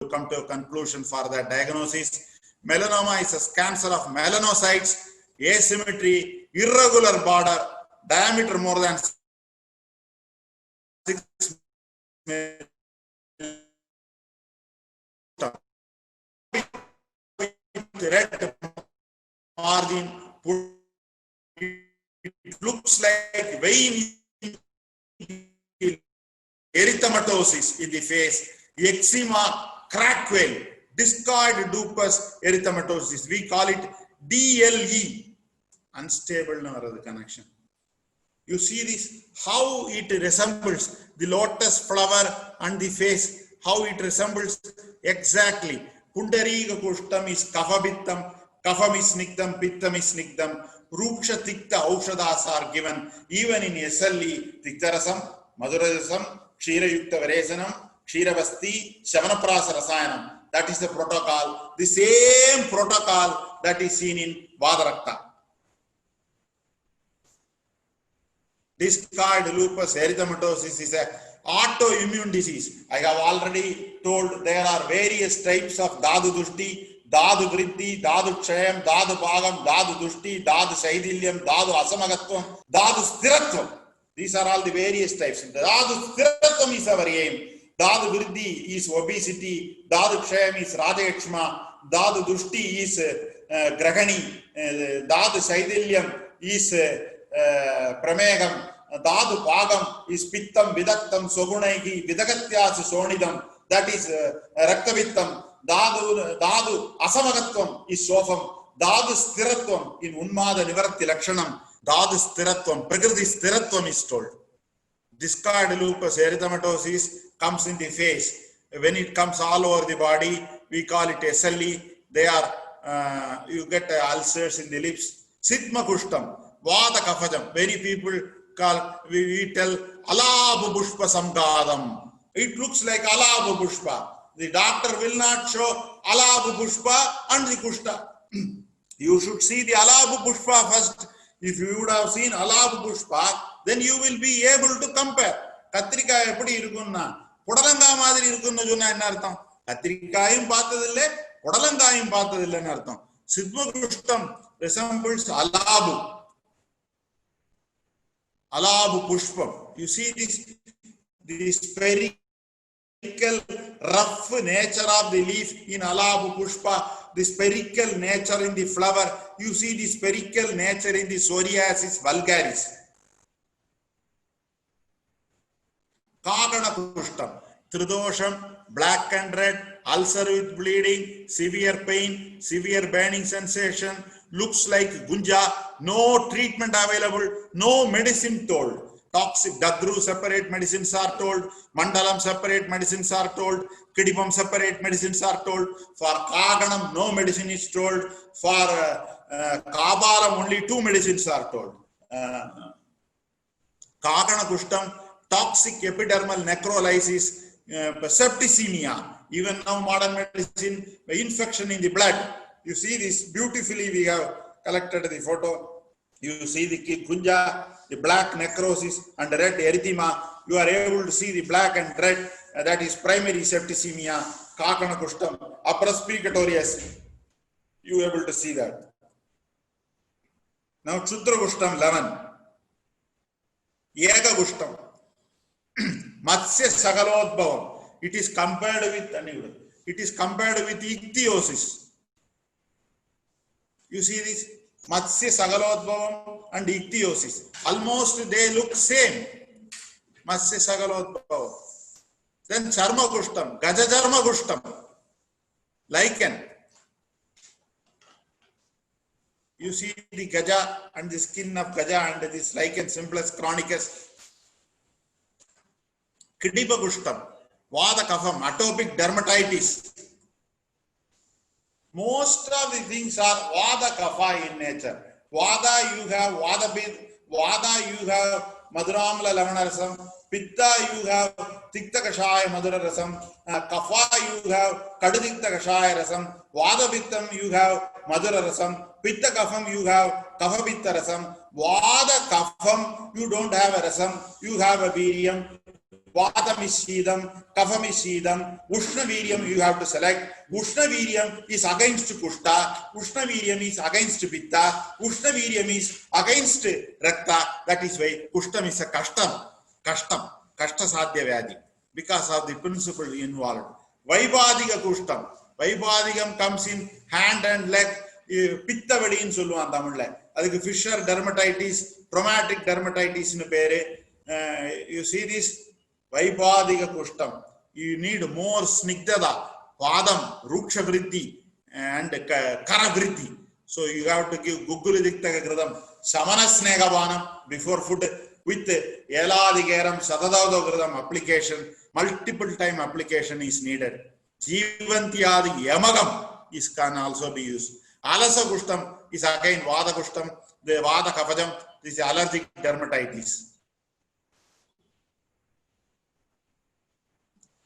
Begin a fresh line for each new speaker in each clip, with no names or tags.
come to a conclusion for the diagnosis. Melanoma is a cancer of melanocytes, asymmetry, irregular border, diameter more than 6 red margin. It looks like vein erythematosis in the face, eczema, crackle, discoid lupus erythematosis. We call it DLE, unstable connection. You see this, how it resembles the lotus flower on the face, how it resembles exactly. Pundarika kushtam is kaphabittam, kapham is snigdam, pittam is snigdam, ruksha tikta aushadas are given even in SLE, tiktarasam, madhurasam, kshirayukta varesanam, kshiravasti, shavanaprasa rasayanam. That is the protocol, the same protocol that is seen in Vadarakta. Discoid lupus erythematosis is an autoimmune disease. I have already told there are various types of Dadu Dushti, Dadu Vriddhi, Dadu Kshayam, Dadu Bhagam, Dadu Dushti, Dadu Shaidilyam, Dadu Asamagatvam, Dadu Stiratvam. These are all the various types. Dadu Stiratvam is our aim. Dadu Vriddhi is obesity, Dadu Kshayam is Rajayakshma, Dadu Dushti is Grahani, Dadu Shaidilyam is Pramegam, Dadu Bhagam is Pittam, Vidaktam, Sogunaihi, Vidagatyas Sonidam, that is Raktavittam, Dadu Asamagatvam is Sofam, Dadu Stiratvam in Unmada Nivarti Lakshanam, Dadu Stiratvam, Prakriti Stiratvam is told. Discoid lupus erythematosis comes in the face. When it comes all over the body, we call it SLE. They are, you get ulcers in the lips. Sitma kushtam, Vada kafajam. Many people call, we tell Alabu Pushpa Samgadam. It looks like Alabu Pushpa. The doctor will not show Alabu Pushpa and the Kushta. You should see the Alabu Pushpa first. If you would have seen Alabu Pushpa, then you will be able to compare. Katrika eppadi irukunna pudalanga maadhiri irukunnu sonna enna artham? Katrikayum paathadille pudalangayum paathadille enna artham. Sidma kushtam resembles alabu pushpam. You see this spherical rough nature of the leaf in alabu pushpa, the spherical nature in the flower. You see the spherical nature in the Psoriasis vulgaris. Kagana kushtam, tridosham, black and red, ulcer with bleeding, severe pain, severe burning sensation, looks like gunja, no treatment available, no medicine told. Toxic, Dadru separate medicines are told, Mandalam separate medicines are told, Kidipam separate medicines are told. For Kaganam no medicine is told, for Kabaram only 2 medicines are told. Kagana kushtam, toxic epidermal necrolysis, septicemia, even now modern medicine, infection in the blood. You see this beautifully, we have collected the photo. You see the kunja, the black necrosis and red erythema. You are able to see the black and red, that is primary septicemia, Kakana kushtam, apraspicatorius. You are able to see that. Now Chudra kushtam 11. Yega kushtam. Matsya Sagalodbhavam. It is compared with ichthyosis. You see this? Matsya Sagalodbhavam and ichthyosis. Almost they look same. Matsya Sagalodbhavam. Then Charma Kushtam, Gaja Charma Kushtam. Lichen. You see the Gaja and the skin of Gaja and this lichen simplex chronicus. Kidipa Kushtam, Vada Kapham, atopic dermatitis. Most of the things are Vada Kapha in nature. Vada you have Vada you have Madhuramla Lavanarasam, Pitta you have Tikta Kashaya Madhurarasam, Kapha you have Kadudikta Kashaya Rasam, Vada Pittam you have Madhurarasam, Pitta Kapham you have Kaphapitta Rasam, Vada Kapham you don't have a Rasam, you have a Viriam. Vatam is Shidam, Kafam is Shidam, Ushna Viryam you have to select. Ushna Viryam is against Kushta, Ushna Viryam is against Pitta, Ushna Viryam is against Rakta. That is why Kushtam is a Kashtam, Kashta Sadhya Vyadi, because of the principle involved. Vaibhadika Kushtam, Vaibhadikam comes in hand and leg, Pitta Vadi in Suluan Tamil. Adhik Fisher dermatitis, traumatic dermatitis in a pere. You see this? Vaibhadika Kushtam. You need more snigdada, Vadam, Ruksha Vriddhi, and Kara Vriddhi. So you have to give Gugulidikta Gradam, Samanas Negavanam before food with Eladigaram, Sadadavada Gradam application, multiple time application is needed. Jivantyadi Yamagam can also be used. Alasa Kushtam is again Vada Kushtam, the Vada Kavajam, this is allergic dermatitis.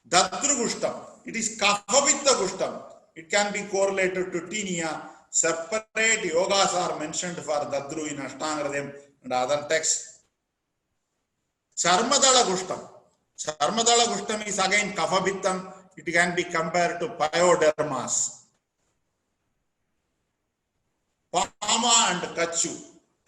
Datru Gushtam, it is Kafavitta Gushtam. It can be correlated to tinea. Separate yogas are mentioned for Dadru in Ashtanga and other texts. Charmadala Gushtam. Charmadala Gushtam is again Kafavittam. It can be compared to pyodermas. Pama and Kachu.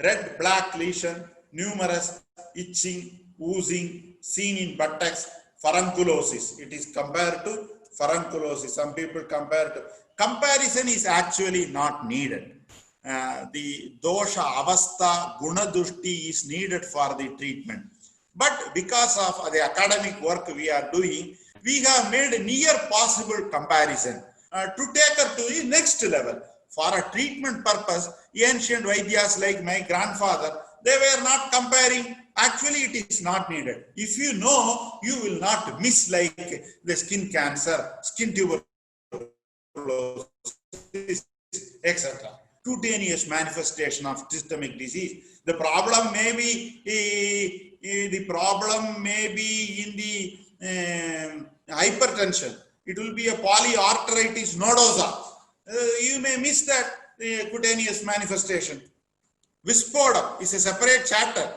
Red black lesion, numerous, itching, oozing, seen in buttocks. Furunculosis. It is compared to furunculosis. Some people compare to. Comparison is actually not needed. The dosha, avastha, gunadushti is needed for the treatment. But because of the academic work we are doing, we have made a near possible comparison to take her to the next level. For a treatment purpose, ancient Vaidyas like my grandfather, they were not comparing. Actually, it is not needed. If you know, you will not miss like the skin cancer, skin tuberculosis, etc. Cutaneous manifestation of systemic disease. The problem may be in the hypertension. It will be a polyarteritis nodosa. You may miss that cutaneous manifestation. Vispodum is a separate chapter.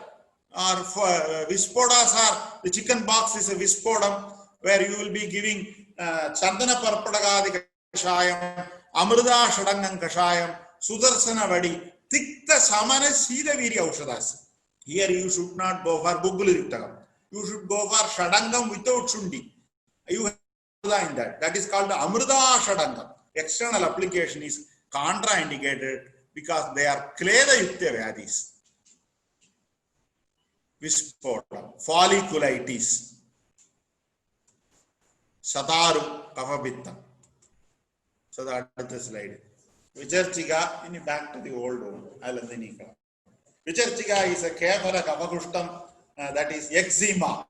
Or for Vispodas are the chicken box is a Vispodum where you will be giving Chandana Parpadagadi Kashayam, Amrida Shadangam Kashayam, Sudarsana Vadi, Tikta Samana Sida Viri Aushadas. Here you should not go for Bugulirtagam. You should go for Shadangam without Shundi. You have in that. That is called the Amrida Shadangam. External application is contraindicated because they are Kleda Yuktya Vyadis. Vispodum, folliculitis, Sataru, Kafabittam. So that is the slide. Vicharchika, back to the old one. Vicharchika is a Kefara Kafakushtam, that is eczema.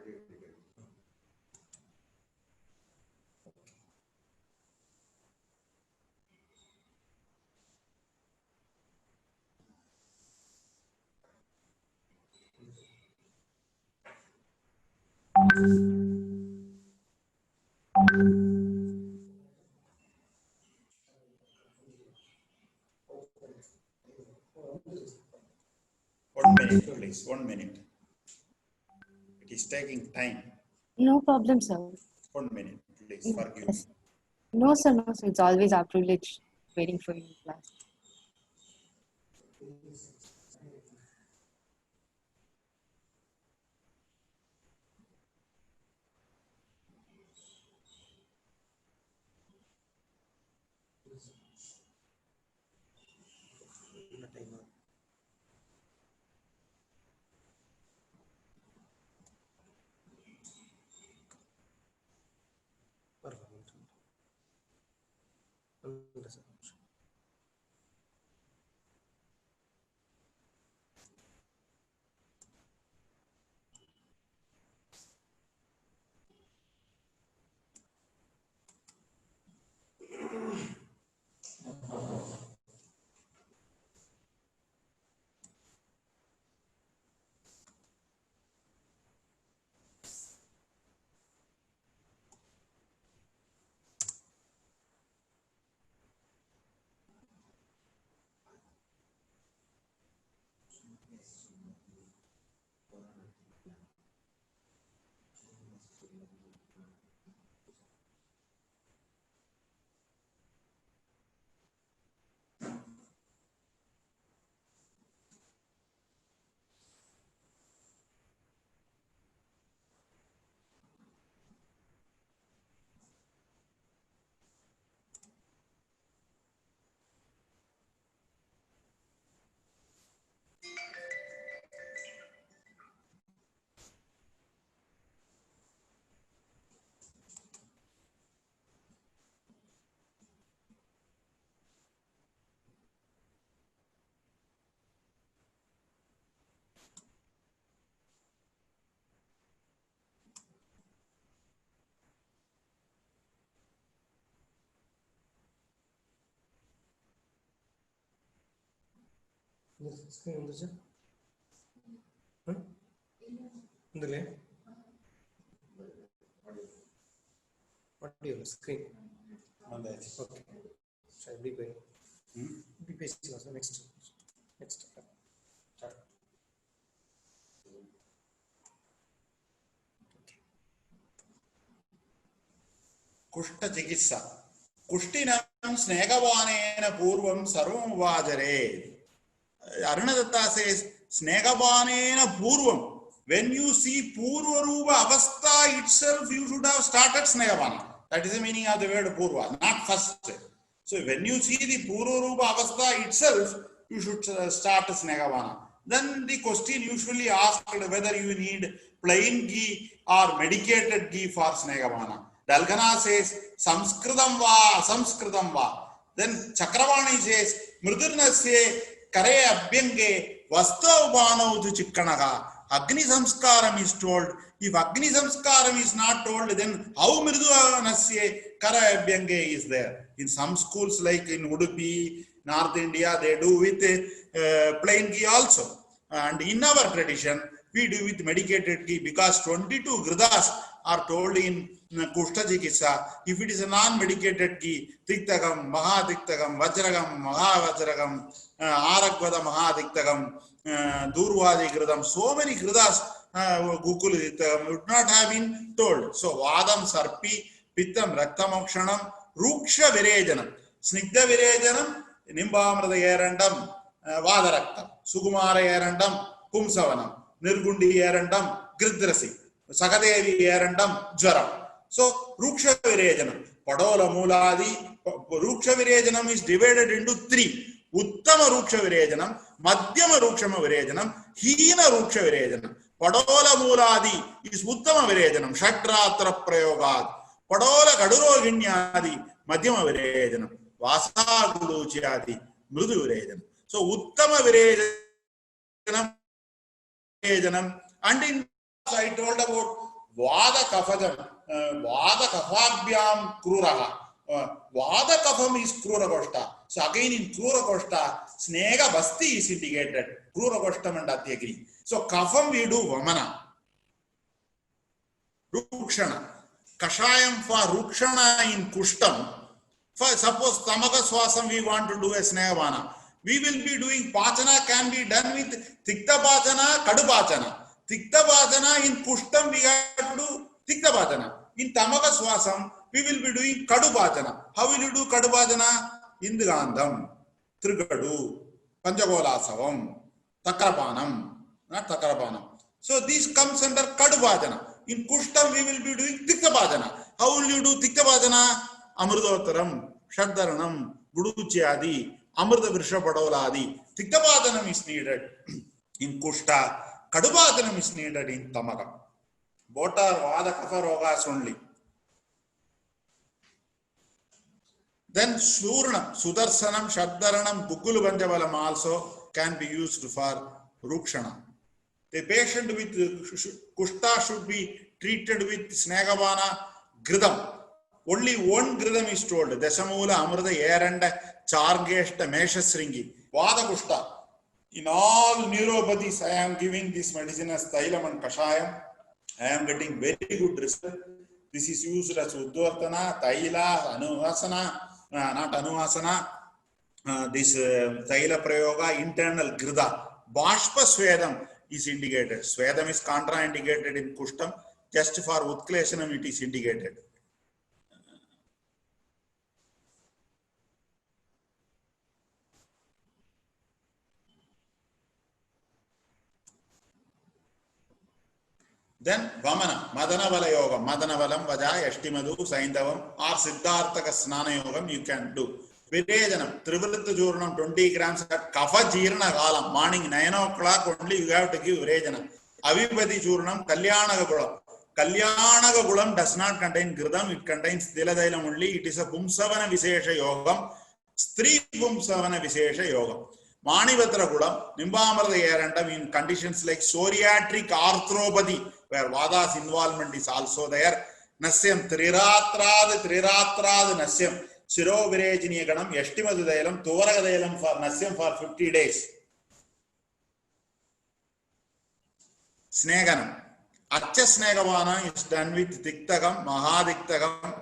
1 minute, please. 1 minute. It is taking time.
No problem, sir.
1 minute, please. Forgive me.
No, sir. No, sir. It's always our privilege waiting for you in class.
Screen audio screen. Okay. Shall be going. Be patient. Next.
कुष्ठ चिकित्सा कुष्टिनं स्नेहवानेन पूर्वं सर्वमुपाचरे. Arunadatta says स्नेहवानेन पूर्वं. When you see Purva Rupa Avastha itself, you should have started Snehavaana. That is the meaning of the word Purva, not first. So when you see the Purva Rupa Avastha itself, you should start Snehavaana. Then the question usually asked whether you need plain ghee or medicated ghee for Snehavaana. Dalgana says Samskritam va, Samskritam va. Then Chakravani says Mridurnasye Kare Abhyenge Vastavbanau Chikkanaga. Agni Samskaram is told. If Agni Samskaram is not told, then how Mriduvanasya Kara Abhyenge is there? In some schools like in Udupi, North India, they do with plain ghee also. And in our tradition, we do with medicated ghee because 22 gridas are told in Kushta Chikitsa. If it is a non-medicated ghee, Tiktagam, Mahadiktagam, Vajragam, Mahavajragam, Aragvada Mahadiktagam, Durvadi Gridam, so many gridas Gukul would not have been told. So Vadam Sarpi, Pittam Raktamakshanam, Ruksha Virejanam, Snigdha Virejanam, Nimbamrada Erandam, Vadaraktam, Sukumara Erandam, Pumsavanam, Nirgundi Erandam, Gridrasi, Sakadevi Erandam, Jaram. So Ruksha Virejanam, Padola Muladi, Ruksha Virejanam is divided into three. Uttama Ruksha Virejanam, Madhyama Ruksha Virejanam, Hina Ruksha Virejanam. Padola Muladi is Uttama Virejanam, Shatratra Prayogad. Padola Kaduro Ginyadi, Madhyama Virejanam, Vasa Guluchiadi, Mrudu Virejanam. So Uttama Virejanam, and in I told about Vada Kafajam, Vada Kafabhyam Kruraha. Vada Kafam is Krura Koshta. So again in Krura Koshta, Snega Basti is indicated. Krura Koshtam and Ati agree. So Kafam we do Vamana. Rukshana. Kashayam for Rukshana in Kushtam. For suppose Tamaka Swasam we want to do a Snegavana. We will be doing Pachana can be done with Tikta Pachana, Kadu Pachana. Tikta Pachana in Kushtam we have to do Tikta Pachana. In Tamaka Swasam we will be doing Kadu Pachana. How will you do Kadu Pachana? Indgandham, Trigadu, Panchagola Savam, Takrapanam, not Takrapanam. So this comes under Kadu Pachana. In Kushtam we will be doing Tikta Pachana. How will you do Tikta Pachana? Amrudottaram, Shaddaranam, Guduchyadi, Amrita Vrishapadoladi. Tiktapadanam is needed in Kushta. Kadupadanam is needed in Tamaka. Both are Vada Kapha Rogas only. Then Surna, Sudarsanam, Shaddaranam, Gugulu Banjavalam also can be used for Rukshana. The patient with Kushta should be treated with Snegavana Gridam. Only one Gridam is told. Desamula, Amrita, Air and Chargeshta, Meshasringi. Vada Kushta. In all neuropathies, I am giving this medicine as Thailam and Kashayam. I am getting very good result. This is used as Uddvartana, Thaila, Anuhasana, not Anuhasana. This Thaila Prayoga, internal Grida. Bashpa Swedam is indicated. Swedam is contraindicated in Kushtam. Just for Utklesanam it is indicated. Then Vamana, Madanavala Yogam, Madanavalam, Vajay, Eshtimadu, Saindavam, or Siddharthaka Snana Yogam you can do. Virejanam, Trivrita Jurnam, 20 grams at Kafa Jirna Galam, morning 9 o'clock only you have to give Virejanam. Avipati Jurnam, Kalyanaga Gulam. Kalyanaga Gulam does not contain Gridam, it contains Diladailam only. It is a Pumsavana Visesha Yogam, Stri Pumsavana Visesha Yogam. Manivatra Gulam, Nimbamara Arantam in conditions like psoriatic arthropathy, where Vada's involvement is also there. Nasyam Triratrad Nasyam Shiro Virajini Ganam, Yeshtimadayalam, Tovaragayalam for Nasyam for 50 days. Sneganam. Acha Snegavana is done with Diktagam, Mahadiktagam,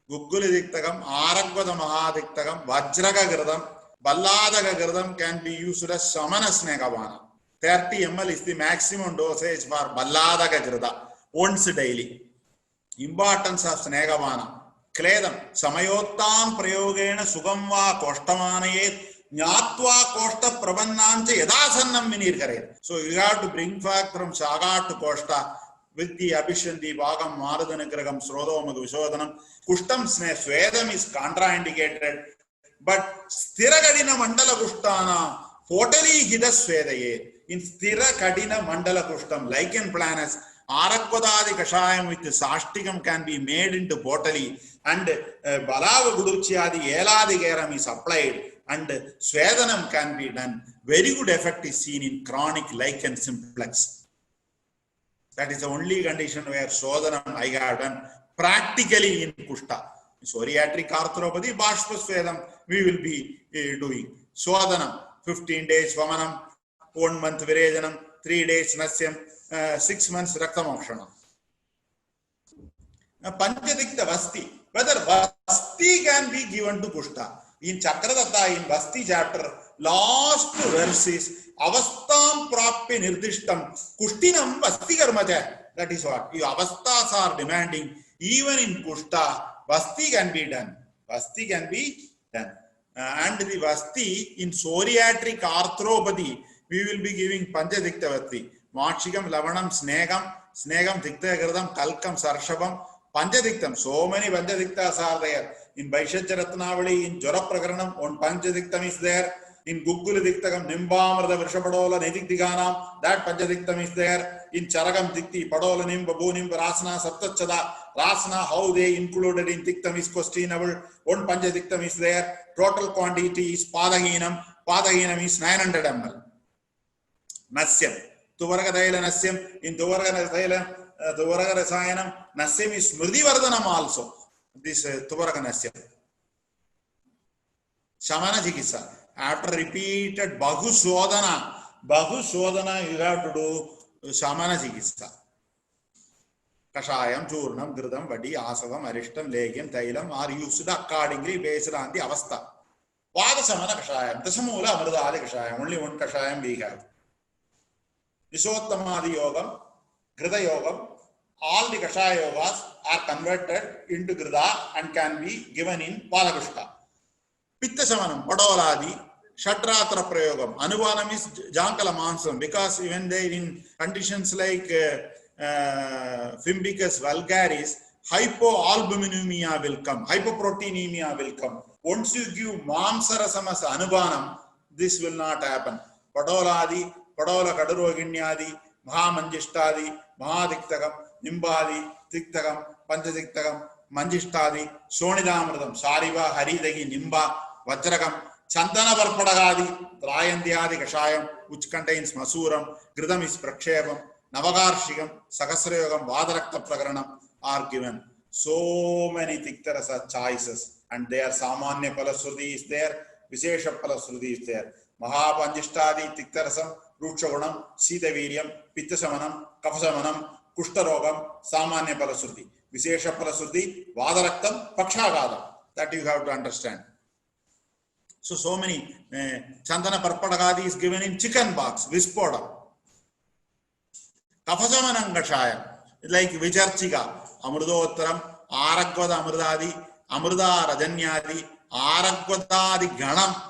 Gugulidiktakam, Aragvada Mahadiktagam, Vajraga Gradam, Balladaga Gradam can be used as Samana Snegavana. 30 ml is the maximum dosage for Balladaga Grada, once daily. Importance of Snegavana. Kledam, Samayottam Prayogena Sugamva Koshtamanayet, Nyatva Koshta Prabannancha Yadasannam Vinirkare. So you have to bring back from Saga to Koshta with the Abhishan, the Bhagam, Maradanakragam, Srodom, Vishodanam. Kushtam Swedam is contraindicated. But Stira Kadina Mandala Kushtana, Potali Hida Svedaye. In Stira Kadina Mandala Kushtam, lichen planus, Arakvadadi Kashayam with the Sashtikam can be made into potali, and Balava Guduchyadi Eladi Garam is applied, and Swedanam can be done. Very good effect is seen in chronic lichen simplex. That is the only condition where Sodanam I have done practically in Kushta. Psoriatic arthropathy, Bashpa Swedam, we will be doing. Swadanam, 15 days Vamanam, 1 month Virejanam, 3 days Nasyam, 6 months Raktamokshanam. Panchadikta Vasti, whether Vasti can be given to Kushta. In Chakradatta, in Vasti chapter, last verse is Avastam Prapi Nirdishtam, Kushtinam Vasti Karmaja. That is what you Avastas are demanding. Even in Kushta, Vasti can be done. Vasti can be done. And the Vasti in psoriatic arthropathy, we will be giving Panchadikta Vasti. Machikam, Lavanam, Snegam, Dikta Gradam, Kalkam, Sarshabam, Panchadiktam. So many Panchadiktas are there. In Vaishacharatnavali, in Jora Prakaranam, one Panchadiktam is there. In Gugul Diktakam, Nimbamrada Vrishapadola, Nidikdiganam, that Panchadiktam is there. In Charagam Dikti, Padola Nim, Babunim, Rasana, Saptachada, Rasana, how they included in Diktam is questionable. One Panchadiktam is there. Total quantity is Padahinam. Padahinam is 900 ml. Nasyam. Tuvarga Daila Nasyam. In Tuvarga Daila, Tuvaraka Rasayanam, Nasyam is Smriti Vardhanam also. This Tuvaraka Nasyam. Shamana Chikitsa. After repeated Bahu Shodhana, you have to do Shamana Chikitsa. Kashayam, Churnam, Gridam, Vadi, Asavam, Arishtam, Legium, Thailam are used accordingly based on the Avastha. Vada Samana Kashayam, Tasamula Amrudali Kashayam, only one Kashayam we have. Nisottamadi Yogam, Grida Yogam, all the Kashaya Yogas are converted into Grida and can be given in Palakushka. Pitta Samanam, Padoladi, Shatratra Prayogam, Anuvanam is Jankala Mansam, because even there in conditions like Fimbicus vulgaris, hypoalbuminemia will come, hypoproteinemia will come. Once you give Mamsarasamas Anubanam, this will not happen. Padoladi, Padola Kadaroginyadi, Mahamanjishtadi, Mahadiktakam, Nimbadi, Tiktagam, Panchadiktakam, Manjishtadi, Sonidamradam, Sariva, Haridagi, Nimba, Vajrakam, Chandana Varpadagadi, Trayandyadi Kashayam, which contains Masuram, Gridam is Prakshepam, Navagarshikam, Sakasrayogam, Vadarakta Prakaranam are given. So many Tiktarasa choices, and there Samanya Palasruti is there, Vishesha Palasruti is there. Mahapanjishtadi, Tiktarasam, Rukshagunam, Sitaviryam, Pittasamanam, Kafasamanam, Kushtarogam, Samanya Palasruti. Vishesha Palasruti, Vadaraktam, Pakshagadam. That you have to understand. So many Chandana Parpadagadi is given in chicken box, Vispoda. Kafasamanam Kashayam, like Vicharchika, Amrudottaram, Aragvada Amrudadi, Amruda Rajanyadi, Aragvadadi Ganam,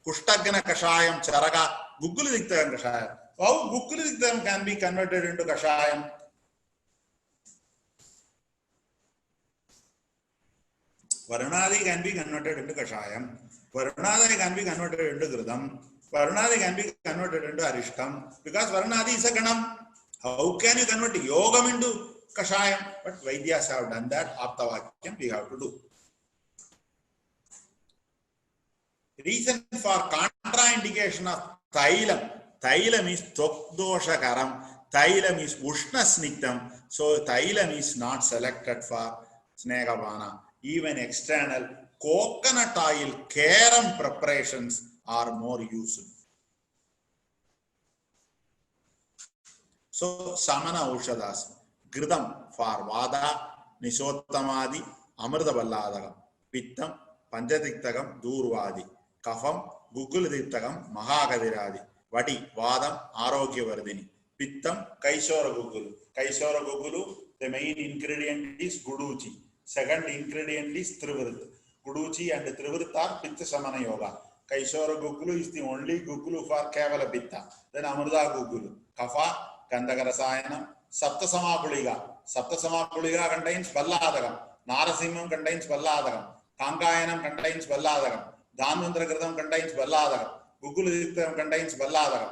Kushtagana Kashayam, Charaga, Gukulidiktam Kashayam. How Gukulidiktam can be converted into Kashayam? Varunadi can be converted into Kashayam. Varunadi can be converted into Gridam. Varunadi can be converted into Arishtam. Because Varunadi is a Ganam. How can you convert Yogam into Kashayam? But Vaidyas have done that. Aptavakyam we have to do. Reason for contraindication of Thailam. Thailam is Tokdoshakaram. Thailam is Ushnasniktam. So Thailam is not selected for Snegavana. Even external coconut oil caram preparations are more used. So Samana Ushadas, Gridam for Vada, Nisottamadi, Amrita Balladagam, Pittam, Panchatiktakam, Durvadi, Kafam, Gukuladittakam, Mahagadiradi, Vadi, Vadam, Arogyavardhini, Pittam, Kaishora Gugulu. Kaishora Gugulu, the main ingredient is Guduchi. Second ingredient is Trivrut. Guduchi and Trivrut are Pitta Samana Yoga. Kaishora Gugulu is the only Gugulu for Kavala Pitta. Then Amrita Gugulu. Kafa, Kandakarasayana, Saptasama Puliga. Saptasama Puliga contains Palladagam. Narasimham contains Palladagam. Kankayanam contains Palladagam. Dhanvandragradam contains Palladagam. Gukuladiktam contains Palladagam.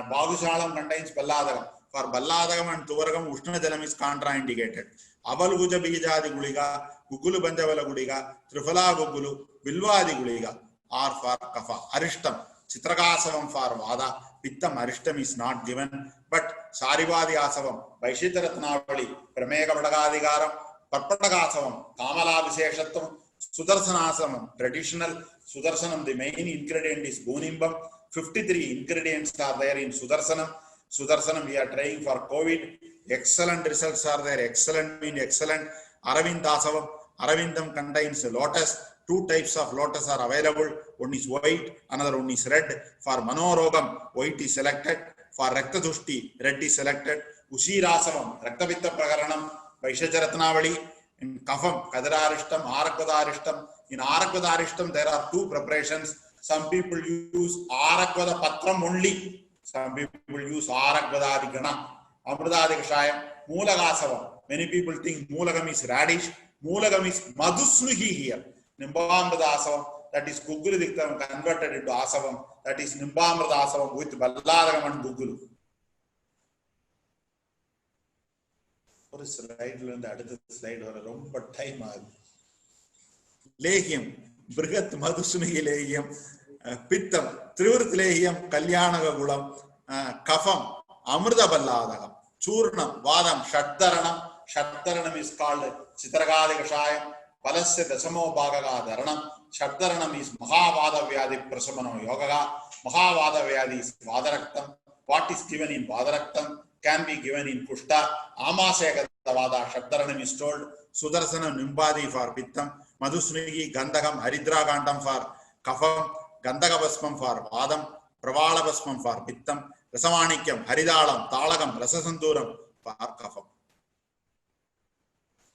Bagushalam contains Palladagam. For Balladagam and Tuvaragam, Ushna Jalam is contraindicated. Avalguja Bijadi Guliga, Gugulu Banjavala Guliga, Trifala Gugulu, Bilvadi Guliga are for Kafa. Arishtam, Chitrakasavam for Vada, Pittam Arishtam is not given, but Sarivadi Asavam, Vaishitaratnavali, Pramega Padagadigaram, Parpatagasavam, Kamala Visheshatam, Sudarsanasamam, traditional Sudarsanam, the main ingredient is Bonimbam. 53 ingredients are there in Sudarsanam. Sudarsanam, we are trying for COVID. Excellent results are there. Excellent means excellent. Aravindasavam. Aravindam contains lotus. 2 types of lotus are available. One is white, another one is red. For Manorogam, white is selected. For Raktadushti, red is selected. Ushirasavam, Raktavitta Prakaranam, Vaishacharatnavali. In Kafam, Kadararishtam, Arakvadarishtam. In Arakvadarishtam, there are 2 preparations. Some people use Arakvada Patram only. Some people use Arakvadadi Gana. Amrudadi Kashayam, Mulagasavam. Many people think Mulagam is radish. Mulagam is Madhusnuhi here. Nimbamradasavam, that is Guguladiktam converted into Asavam. That is Nimbamradasavam with Balladagam and Gugulu. For a slide, the slide or a room, but time. Lehium, Brigat Madhusnuhi Lehium, Pittam, Trivrut Lehium, Kalyanaga Gulam, Kafam, Amrita Balladagam. Churnam, Vadam, Shaddaranam. Shaddaranam is called Chitragadi Kashayam. Palasya Dasamo Bhagaga Dharanam. Shaddaranam is Mahavada Vyadi Prasamano Yogaga. Mahavada Vyadi is Vadaraktam. What is given in Vadaraktam can be given in Kushta. Amasya Vada Shaddaranam is told. Sudarsanam Nimbadi for Pittam. Madhusnigi Gandhagam Haridra Gandam for Kafam. Gandhagabasmam for Vadam. Pravalabasmam for Pittam. Rasamanikyam Haridalam Talagam Rasasanduram for Kafam.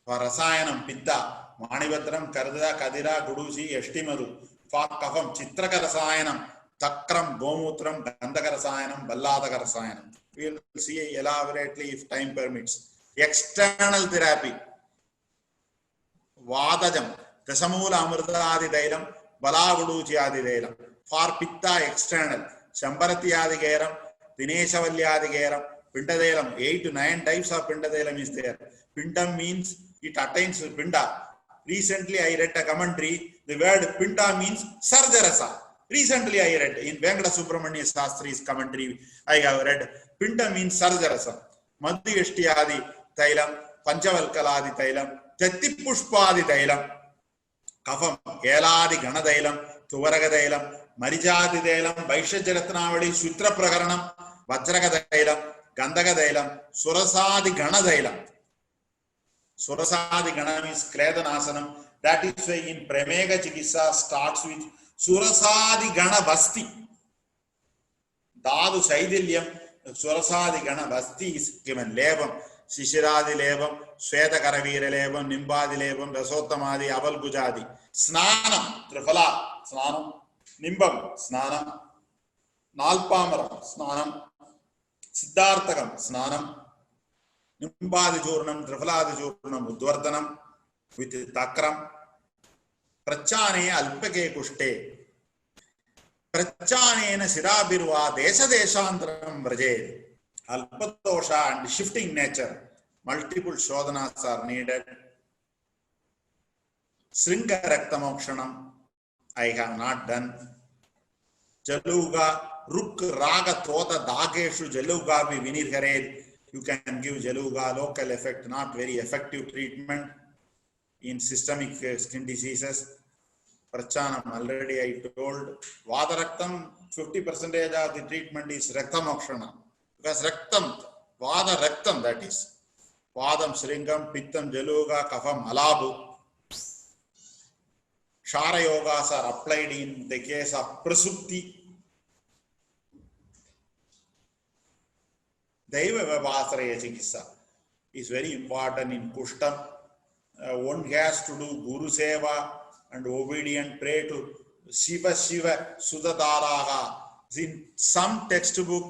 For Rasayanam Pitta. Manivadram Kardada Kadira Gudusi Eshtimadu. For Kafam Chitraka Rasayanam. Takram, Gomutram, Gandhaka Rasayanam, Balladaka Rasayanam. We will see elaborately if time permits. External therapy. Vadajam, Dasamula Amrtadi Dailam, Balaguduchi Adi Dailam. For Pitta external, Shambarati Adi Geram, Dineshavalli Adi Geram, Pindadelam, 8 to 9 types of Pindadelam is there. Pindam means it attains Pinda. Recently I read a commentary, the word Pinda means Sarjarasa. Recently I read in Venkata Subramanya Shastri's commentary, I have read Pinda means Sarjarasa. Madhi Veshtiyadi Tailam, Panchavalkaladi Tailam, Jati Pushpadi Tailam, Kafam, Eladi Ganadailam, Tuvaraga Tailam, Marijadi Tailam, Vaishyajaratnavadi, Sutra Prakaranam, Vajraga Tailam, Gandhaga Tailam, Surasadi Ganadailam. Surasadi Gana means Kledanasanam. That is why in Premega Chikisa starts with Surasadi Gana Basti. Dadu Saidilyam, Surasadi Gana Basti is given. Lebam, Shishiradi Lebam, Sweta Karavira Lebam, Nimbadi Lebam, Rasotamadi, Aval Gujadi. Snanam, Trifala, Snanam, Nimbam, Snanam, Nalpamaram, Snanam, Siddharthakam, Snanam, Nimbadi Jurnam, Trifaladi Jurnam, Udvartanam, with Takram. Prachane Alpake Kushte Prachane Sirabirva Desha Deshandram Braje Alpatosha and shifting nature. Multiple Shodhanas are needed. Sringa Raktamokshanam I have not done. Jaluga Ruk Raga Tota Dageshu Jaluga be Vinir Hared. You can give Jaluga local effect, not very effective treatment in systemic skin diseases. Prachanam, already I told. Vadaraktam, 50% of the treatment is Raktamokshana. Because Raktam, Vada Raktam, that is. Vadam, Sringam, Pittam, Jaluga, Kafam, Alabu. Shara Yogas are applied in the case of Prasupti. Daiva Vavasaraya Chikissa is very important in Kushtam. One has to do Guru Seva and obedient pray to Shiva Shiva Sudadaraga. In some textbook,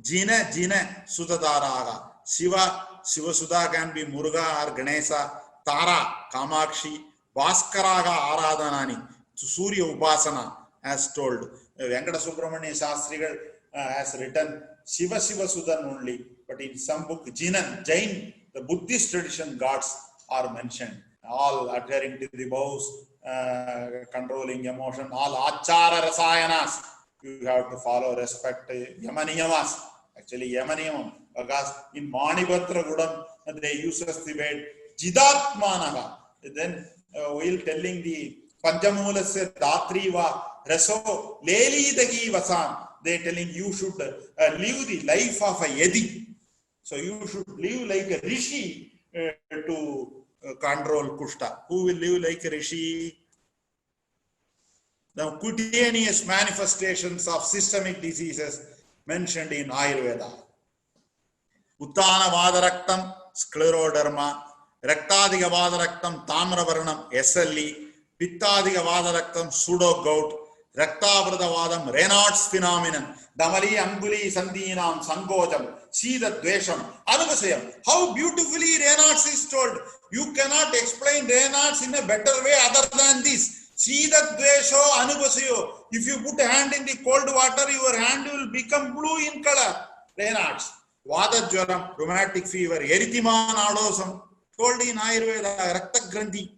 Jina Jina Sudadaraga. Shiva Shiva Sudha can be Muruga or Ganesha. Tara Kamakshi. Bhaskaraga Aradhanani. Surya Upasana as told. Venkata Subramanya Shastri has written Shiva Shiva Sudan only. But in some book, Jinan, Jain, the Buddhist tradition gods are mentioned. All adhering to the vows, controlling emotion, all achara rasayanas. You have to follow, respect yamaniyamas. Actually, yamaniyam, because in Manibatra Gudam, they use the word jidatmanaga. Then while telling the Panchamulasya Datriva Raso Leli Vasan, they telling you should live the life of a Yedi. So you should live like a Rishi to control Kushta. Who will live like a Rishi? The cutaneous manifestations of systemic diseases mentioned in Ayurveda. Uttana Vadaraktam, scleroderma. Raktadiga Vadaraktam, Tamravarnam, SLE. Pittadiga Vadaraktam, pseudo-gout. Raktavrada Vadam, Raynaud's phenomenon. Damali, Anguli, Sandinam, Sangojam, Sida Dvesham, Anubhasayam. How beautifully Raynaud's is told. You cannot explain Raynaud's in a better way other than this. Sida Dvesho, Anubhasayo. If you put a hand in the cold water, your hand will become blue in color. Raynaud's. Vada Jwaram, rheumatic fever, Erythema nodosum, told in Ayurveda, Rakta Granthi.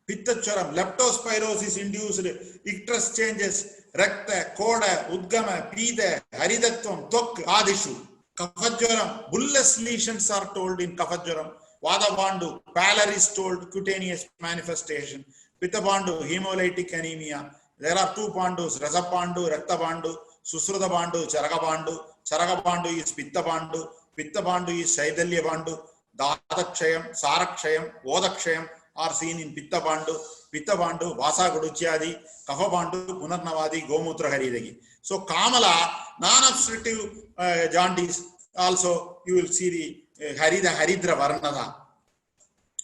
Pittacharam, leptospirosis induced icterus changes, Rakta, Koda, Udgama, Pida, Haridatvam, Tok, Adishu. Kafajwaram, bullous lesions are told in Kafajwaram. Vadabandu, pallor is told cutaneous manifestation. Pittabandu, hemolytic anemia. There are two pandus, Rasapandu, Raktabandu, Susrudabandu, Charagabandu. Charagabandu is Pittabandu. Pittabandu is Saidalyabandu. Dadakshayam, Sarakshayam, Vodakshayam are seen in Pittabandu. Pittabandu, Vasa Guduchyadi, Kafabandu, Punarnavadi, Gomutra Haridagi. So Kamala, non-obstructive jaundice, also you will see the Haridra Varnada.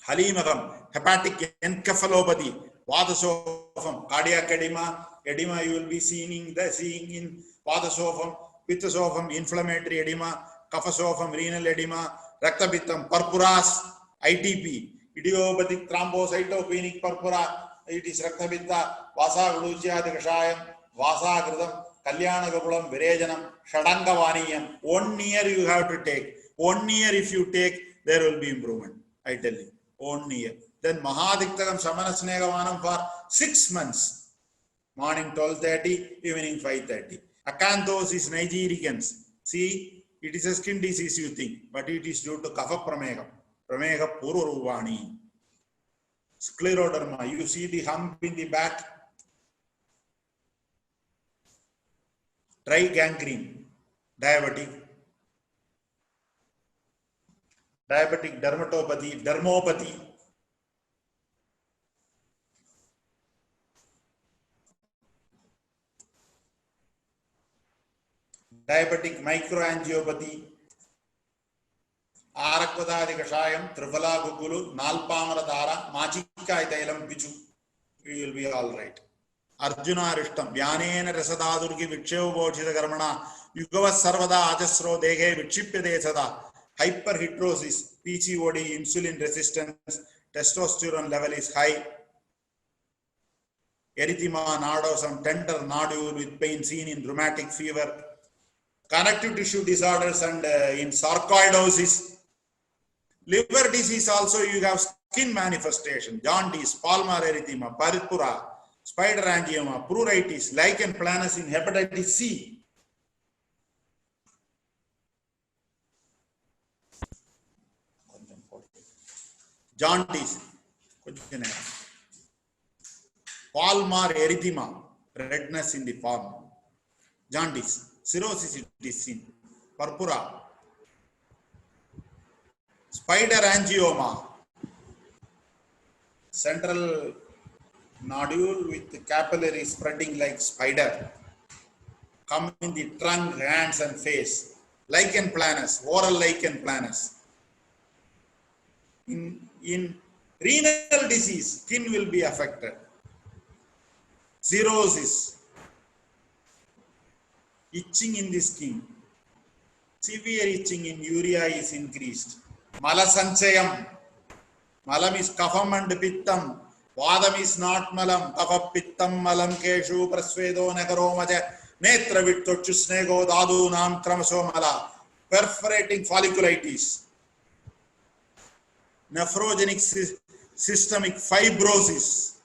Halimagam, hepatic encephalopathy, Vatasopham, cardiac edema, edema you will be seeing in Vatasopham, Pittasopham, inflammatory edema, Kaphasopham, renal edema, Raktabittam, purpuras, ITP, idiopathic thrombocytopenic purpura, it is Raktabitta, Vasa Guduchyadi Kashayam, Vasa Gridam, Kalyana Gapulam, Virejanam, Shadangavaniyam. 1 year you have to take. 1 year if you take, there will be improvement. I tell you. 1 year. Then Mahadiktakam Samanasnegavanam for 6 months. Morning 12:30, evening 5:30. Acanthos is Nigerians. See, it is a skin disease you think, but it is due to Kapha Pramega. Pramega Pururuvani. Scleroderma. You see the hump in the back. Dry gangrene, diabetic dermatopathy, dermopathy, diabetic microangiopathy, Arakvadadi Kashayam, Triphala Gugulu, Nalpamaradara, Machika Thailam Pichu, you will be all right. Arjuna Rishtam, Vyanena Rasadadurgi Vikshev Bochita Karmana, Yugava Sarvada Ajasro Dege Vikshipya Desada, hyperhidrosis, PCOD, insulin resistance, testosterone level is high, erythema nodosum, tender nodule with pain seen in rheumatic fever, connective tissue disorders and in sarcoidosis, liver disease also you have skin manifestation, jaundice, palmar erythema, purpura, spider angioma, pruritus, lichen planus in hepatitis C. Jaundice, palmar erythema, redness in the palm. Jaundice, cirrhosis it is seen. Purpura, spider angioma, central nodule with capillary spreading like spider, come in the trunk, hands and face. Lichen planus, oral lichen planus. In renal disease, skin will be affected. Cirrhosis, itching in the skin, severe itching in urea is increased. Malasanchayam, malam is kapham and pittam. Vadam is not malam, kapha pittam malam keshu prasvedo nagaromaja netra vittochusnego dadu nam kramaso mala. Perforating folliculitis, nephrogenic systemic fibrosis,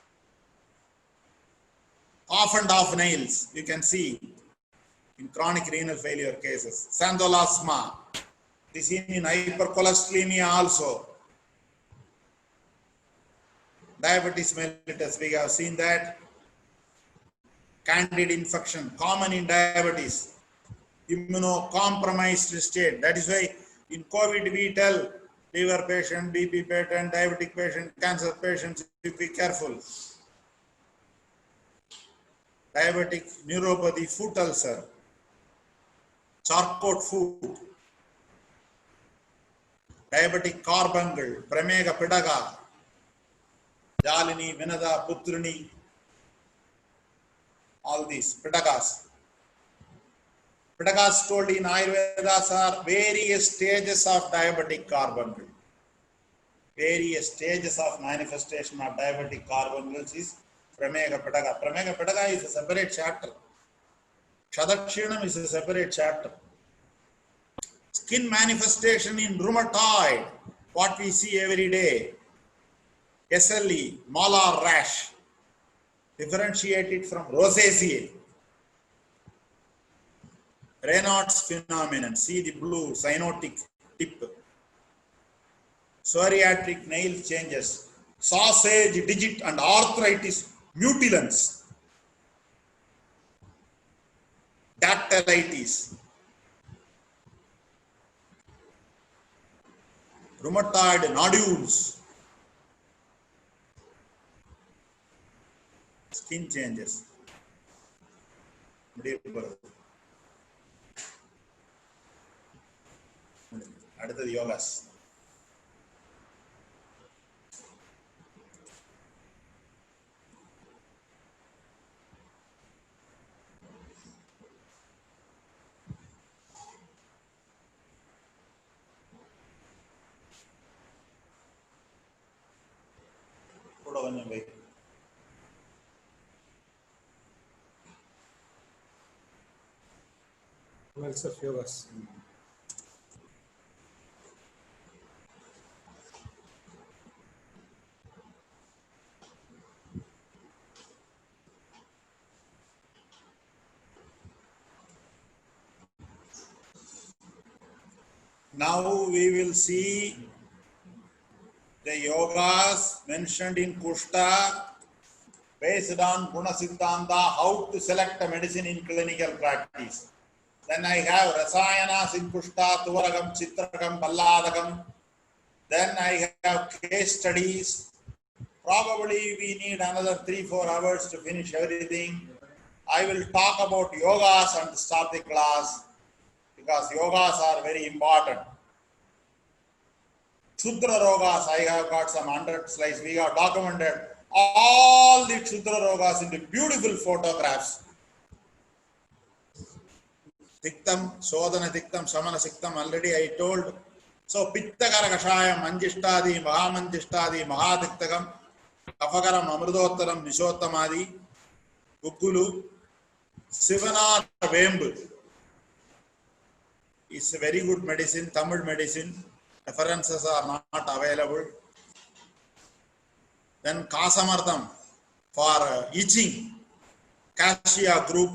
off and off nails, you can see in chronic renal failure cases. Xantholasma, this is in hypercholesterolemia also. Diabetes mellitus, we have seen that. Candida infection, common in diabetes. Immunocompromised state. That is why in COVID we tell liver patient, BP patient, diabetic patient, cancer patients to be careful. Diabetic neuropathy, foot ulcer, Charcot foot, diabetic carbuncle, Pramega Pidaga, Jalini, Vinada, Putruni, all these Pidagas. Pidagas told in Ayurvedas are various stages of diabetic carbuncle. Various stages of manifestation of diabetic carbuncles is Pramega Pidaga. Pramega Pidaga is a separate chapter. Shadakshinam is a separate chapter. Skin manifestation in rheumatoid, what we see every day. SLE, malar rash, differentiated from rosacea. Raynaud's phenomenon. See the blue cyanotic tip. Psoriatic nail changes. Sausage digit and arthritis mutilans. Dactylitis. Rheumatoid nodules. Skin changes. அடுத்தது யோகாஸ். கூட கொஞ்சம் வை.
Levels of yogas.
Now we will see the yogas mentioned in Kushta based on Guna Siddhanta, how to select a medicine in clinical practice. Then I have Rasayanas in Kushta, Tuvaragam, Chitrakam, Balladakam. Then I have case studies. Probably we need another 3-4 hours to finish everything. I will talk about yogas and start the class because yogas are very important. Kshudra rogas, I have got some 100 slides. We have documented all the Kshudra rogas into beautiful photographs. Tiktam, Sodana Tiktam, Samana Siktam, already I told. So, Pittakara Kashayam, Manjishtadi, Mahamanjishtadi, Mahatiktakam, Kafakaram, Amrudottaram, Nishottamadi, Kukkulu, Sivanar Vembu is a very good medicine, Tamil medicine. References are not available. Then Kasamartham for itching, Cassia group,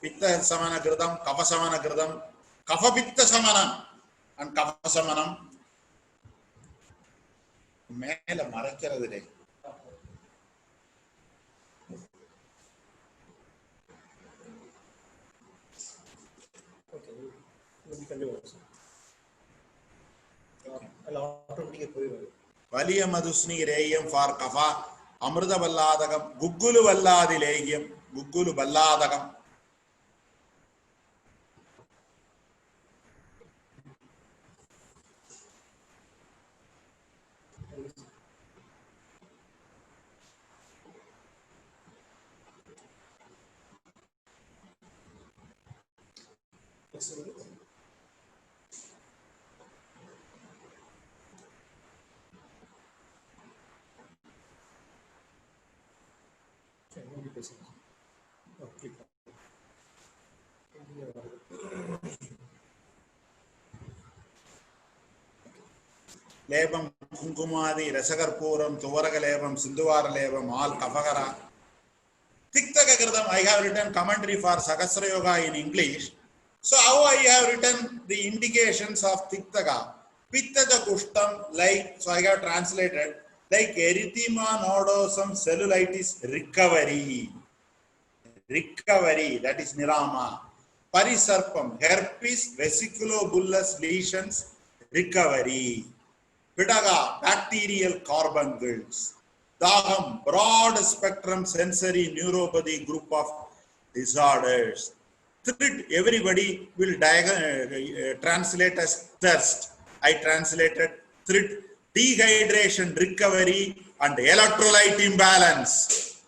Pitta Samana Gradam, Kapha Samana Gradam, Kapha Pitta Samanam and Kapha Samanam. Mela Marakara.
Okay, we can do it. I'll automatically put it.
Valiya Madhusni Rayam for Kapha, Amrita Balladakam, Guggulu Balladi Legium, Guggulu Balladakam. Lebam, Kunkumadi, Rasakarpuram, Tuvaraga Lebam, Sindhuvara Lebam, all Kafagara. Tiktaka I have written commentary for Sahasra Yoga in English. So how I have written the indications of Tiktaka? Pittaja Kushtam, like, so I have translated, like erythema nodosum cellulitis recovery. Recovery, that is Nirama. Parisarpam, herpes vesiculobullous lesions, recovery. Pidaga, bacterial carbuncles. Daham, broad spectrum sensory neuropathy group of disorders. Third, everybody will translate as thirst. I translated third, dehydration recovery and electrolyte imbalance.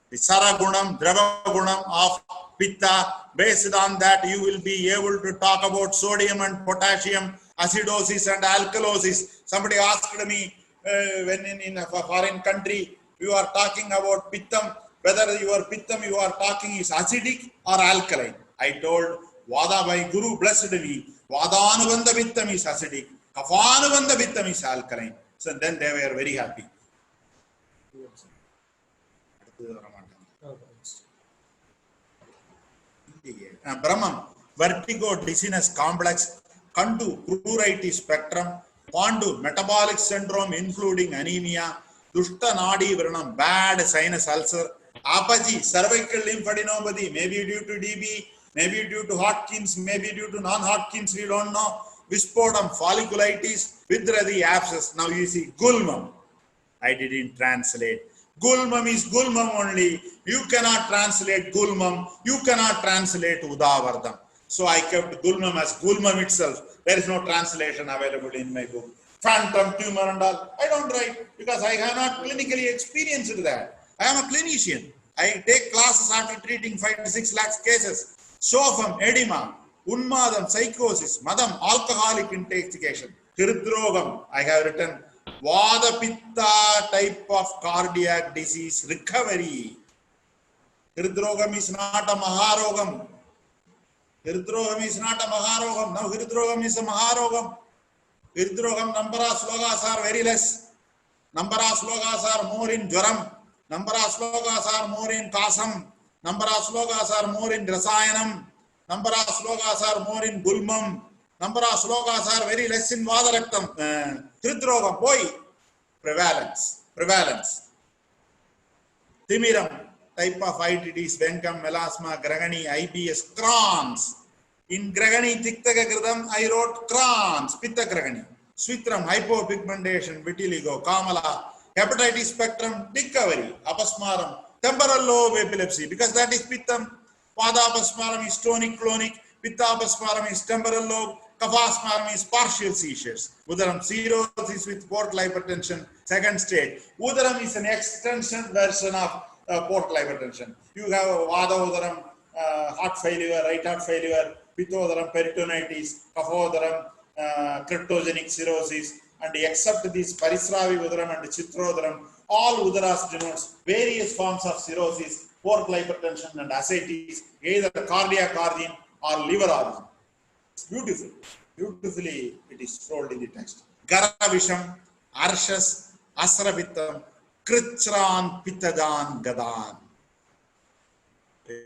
The Saragunam, Dravagunam of Pitta, based on that you will be able to talk about sodium and potassium, acidosis and alkalosis. Somebody asked me when in a foreign country you are talking about Pittam, whether your Pittam you are talking is acidic or alkaline. I told Vada by Guru blessed me, Vadanubandha Pittam is acidic, Kafanubandha Pittam is alkaline. So then they were very happy. Brahmam, vertigo, dizziness, complex, Kandu, pruritus spectrum, Pandu, metabolic syndrome including anemia, Dushta Nadi Vranam, bad sinus ulcer, Apaji, cervical lymphadenopathy, maybe due to DB, maybe due to Hodgkin's, maybe due to non-Hodgkin's, we don't know, Vispodum, folliculitis, Vidradi abscess. Now you see Gulmam. I didn't translate. Gulmam is Gulmam only. You cannot translate Gulmam. You cannot translate Udavardham. So I kept Gulmam as Gulmam itself. There is no translation available in my book. Phantom tumor and all. I don't write because I have not clinically experienced that. I am a clinician. I take classes after treating 5 to 6 lakhs cases. Sopham, edema, Unmadam, psychosis, Madam, alcoholic intoxication, Hridrogam. I have written Vada Pitta type of cardiac disease recovery. Hridrogam is not a Maharogam. Hridrogam is not a Maharogam. Now Hridrogam is a Maharogam. Hridrogam number of slogas are very less. Number of slogas are more in Jwaram. Number of slogas are more in Kasam. Number of slogas are more in Rasayanam. Number of slogas are more in Gulmam. Number of slogas are very less in Vadaraktam. Hridrogam, boy, prevalence. Timiram, type of ITDs, Venkam, melasma, Gragani, IBS, Crohn's. In Gragani, Tiktaka Gridam, I wrote Crohn's, Pitta Gragani. Switram, hypopigmentation, vitiligo, Kamala, hepatitis spectrum, discovery, Apasmaram, temporal lobe epilepsy, because that is Pittam. Padapasmaram is tonic, clonic, Pittapasmaram is temporal lobe, Kaphasmaram is partial seizures. Udaram, cirrhosis with portal hypertension, second stage. Udaram is an extension version of portal hypertension. You have Vada Udaram, heart failure, right heart failure, Pittodaram, peritonitis, Kaphodaram, cryptogenic cirrhosis, and except these Parisravi Udaram and Chitrodaram, all Udaras denotes various forms of cirrhosis, portal hypertension and ascites, either cardiac origin or liver origin. It's beautiful. Beautifully it is told in the text. Garavisham, Arshas, Asravittam, Krichran, Pittadan, Gadan.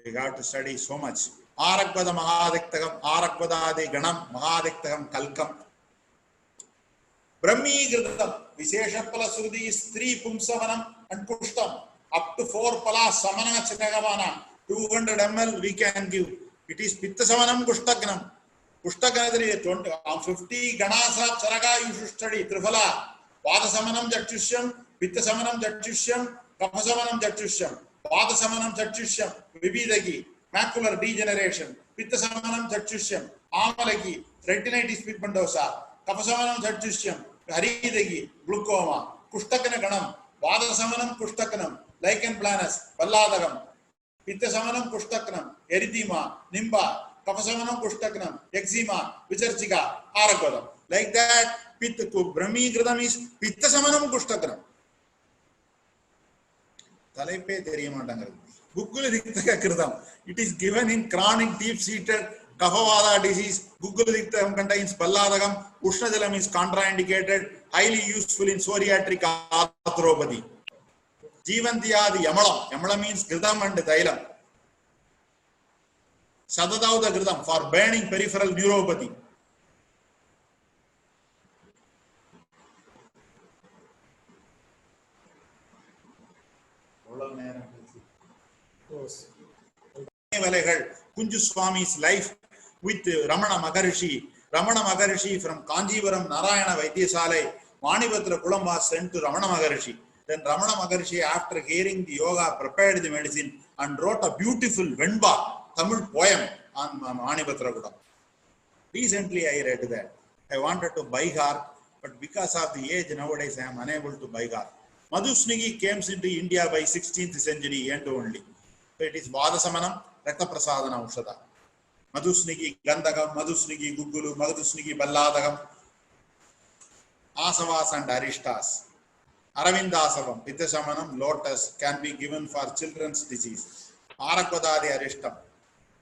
We got to study so much. Arakvada Mahadiktagam, Arakvadadi Ganam, Mahadiktagam, Kalkam. Brahmi Gridam, Visheshapala Surdhi is 3 Pumsavanam and Kushtam. Up to 4 Pala Samana Chinagavana, 200 ml we can give. It is Pitta Savanam Kushtagnam. Kushtaganadri 50 Ganas of Charaga you should study. Triphala, Vada Samanam Jatusham, Pitta Samanam Jatusham, Kapha Samanam Jatusham, Vada Samanam Jatusham, Vibhidagi, macular degeneration, Pitta Samanam Jatusham, Amalagi, retinitis pigmentosa, Kapha Samanam Jatusham, Haridagi, glaucoma, Kustakana Ganam, Vada Samanam Kushtakanam, lichen planus, Valladagam, Pitta Samanam Kushtakanam, Erythema, Nimba, Kapasamanam Kushtakanam, Eczema, Vicharchika, Arakvadam. Like that, Pitta Brahmi Gridam is Pitta Samanam Kushtakanam. Talaipe Teriyamatanga. Gugulidikta Gridam. It is given in chronic deep-seated Kaphavada disease. Gugulidikta contains Palladagam. Ushnajalam is contraindicated, highly useful in psoriatic arthropathy. Jivantiyadi Yamalam. Yamalam means Gridam and Thailam. Sadadauda Gridam for burning peripheral neuropathy. Kunju Swami's life with Ramana Maharishi. Ramana Maharishi from Kanjivaram Narayana Vaidyasalai, Manipatra Kulam was sent to Ramana Maharishi. Then Ramana Maharishi, after hearing the yoga, prepared the medicine and wrote a beautiful Venba Tamil poem on Manipatra Kulam. Recently I read that. I wanted to buy her, but because of the age nowadays I am unable to buy her. Madhusnigi came into India by 16th century end only. So it is Vadasamanam, Rakta Prasadana Ushada. Madhusnigi Gandagam, Madhusnigi Gugulu, Madhusnigi Balladagam, Asavas and Aristas. Aravindasavam, Pittasamanam, lotus can be given for children's disease. Arakvadadi Arishtam,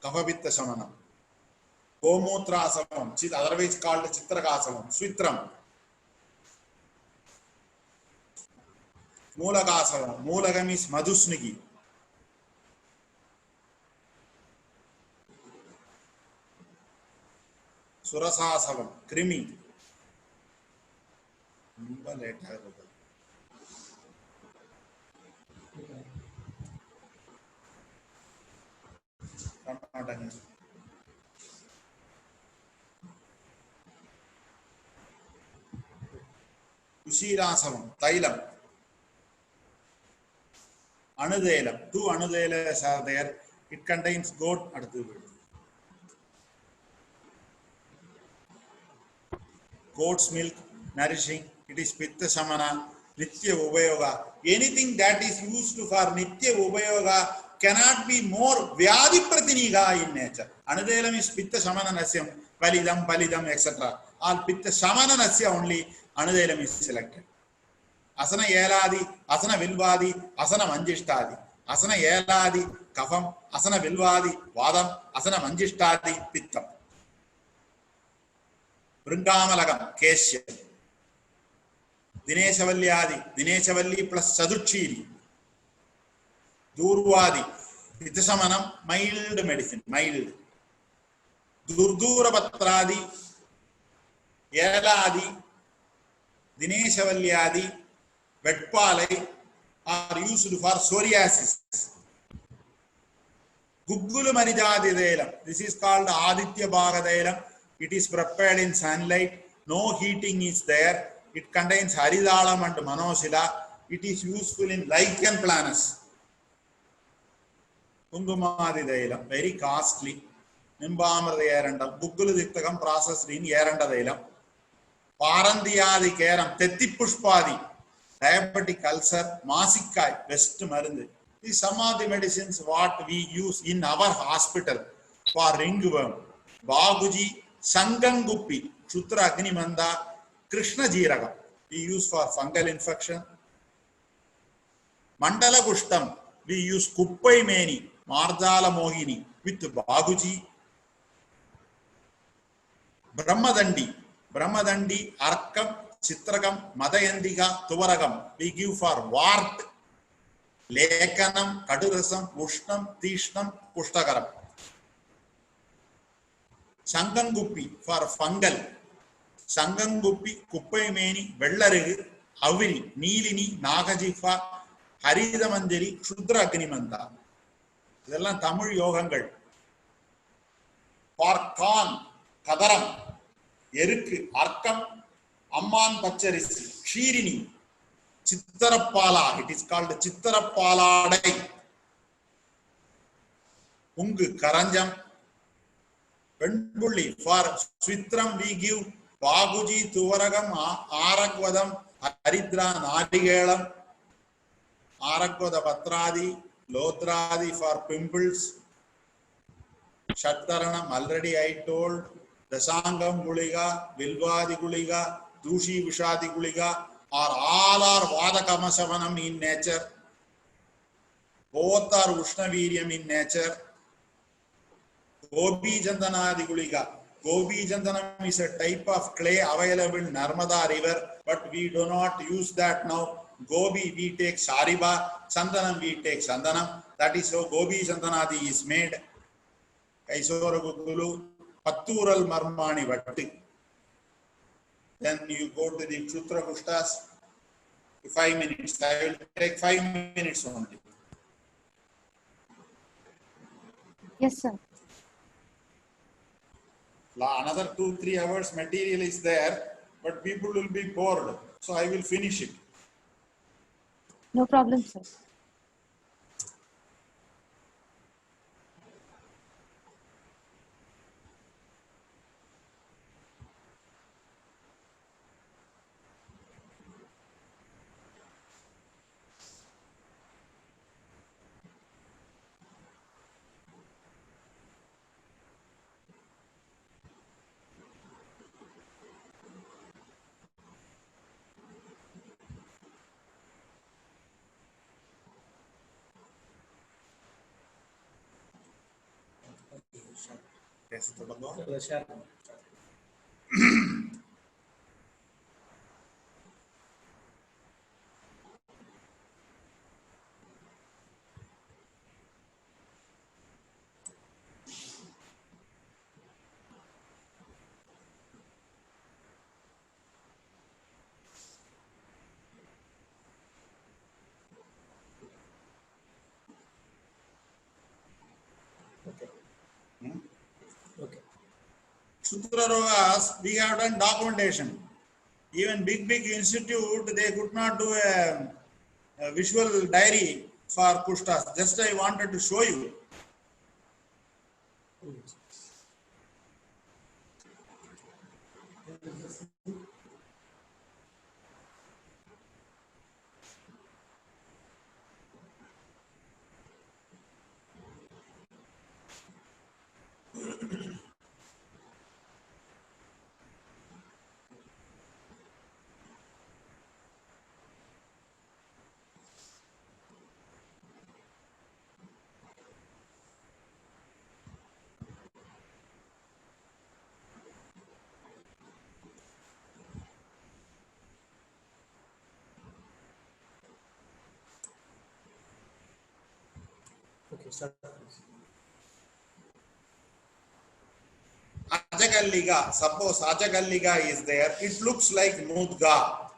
Kapavitta Samanam. Gomutrasavam, otherwise called Chitrakasavam, Switram. Mulagasavam, Mulagam is Madhusnigi. சுரசாசவம் கிருமி ரொம்ப late ஆகுது கர்நாடக குஷீராசவம் தைலம் அணுதைலம் 2 anudelas are there. It contains goat அடுத்து goat's milk nourishing. It is pitta samana nitya upayoga. Anything that is used for nitya upayoga cannot be more vyadi pratiniga in nature. Anudelam is pitta samana nasyam palidam etc. All pitta samana nasya only anudelam is selected. Asana Yeladi, Asana Vilvadi, Asana Manjishtadi, Asana Yeladi, Kafam, Asana Vilvadi, Vadam, Asana Manjishtadi, Pittam. Bringamalagam, Kesha, Dineshavalli plus Saduchiri, Durvadi, Pitasamanam, mild medicine, mild. Durdura Patradi, Yeladi, Dineshavalli, Vetpalai are used for psoriasis. Guggulu Marijadi Delam. This is called Aditya Bhaga Delam. It is prepared in sunlight. No heating is there. It contains Haridalam and Manosila. It is useful in lichen planus. Kungumadi Delam. Very costly. Nimbamar Yerandam. Guggulu Diktakam processed in Yeranda Delam. Parandiyadi Keram. Tetti Pushpadi. Diabetic ulcer, Masikai, West Marinde. These some of the medicines what we use in our hospital for ringworm. Baguji, Sangangupi, Shutra Agnimanda, Krishna Jiragam. We use for fungal infection. Mandala Gushtam, we use Kuppai Meni, Marjala Mohini with Baguji. Brahmadandi, Arkam, Chitrakam, Madayandika, Tuvaragam, we give for wart, Lekanam, Kadurasam, Ushnam, Tishnam, Kushtakaram. Sangangupi for fungal. Sangangupi, Kuppaimeni, Vellarigu, Aviri, Neelini, Nagajifa, Haridamandiri, Shudra Agnimanda. இதெல்லாம் தமிழ் யோகங்கள். For corn, Kadaram, எருக்கு, அர்க்கம், அம்மான் பச்சரிசி, க்ஷீரினி, சித்தரப்பாலா, it is called சித்தரப்பாலாடை, உங்கு, கரஞ்சம், வெண்புள்ளி, for ஸ்வித்ரம் we give பாகுஜி, துவரகம், ஆரக்வதம், ஹரித்ரா, நாரிகேளம், ஆரக்வத பத்ராதி, Lodradi for pimples, Shattaranam, already I told, Dasangam Guliga, Vilvadi Guliga, Dushi Vishadi Guliga, are all are Vadakama Savanam in nature. Both are Ushnaviryam in nature. Gobi Jandanadi Guliga. Gobi Jandanam is a type of clay available in Narmada river, but we do not use that now. Gobi we take Sariba, Sandanam we take Sandanam. That is how Gobi Sandanadi is made. Kaisora Gugulu, Pattural Marmani Vatti. Then you go to the Kshutra Kushtas. 5 minutes. I will take 5 minutes only.
Yes, sir.
Another 2-3 hours material is there, but people will be bored. So I will finish it.
No problem, sir.
Yes, Sutra Rogas, we have done documentation. Even big institute, they could not do a visual diary for Kushtas. Just I wanted to show you.
Okay, start please.
Ajagalliga, suppose Ajagalliga is there, it looks like Mudga.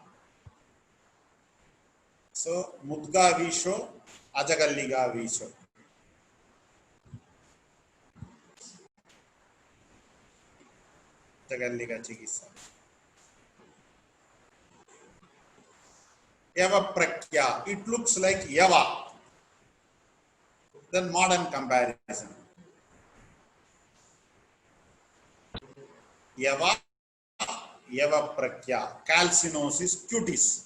So Mudga we show, Ajagalliga we show. Ajagalliga Chikisa. Yava Prakya, it looks like Yava. Then modern comparison. Yava, Yava Prakya, calcinosis cutis.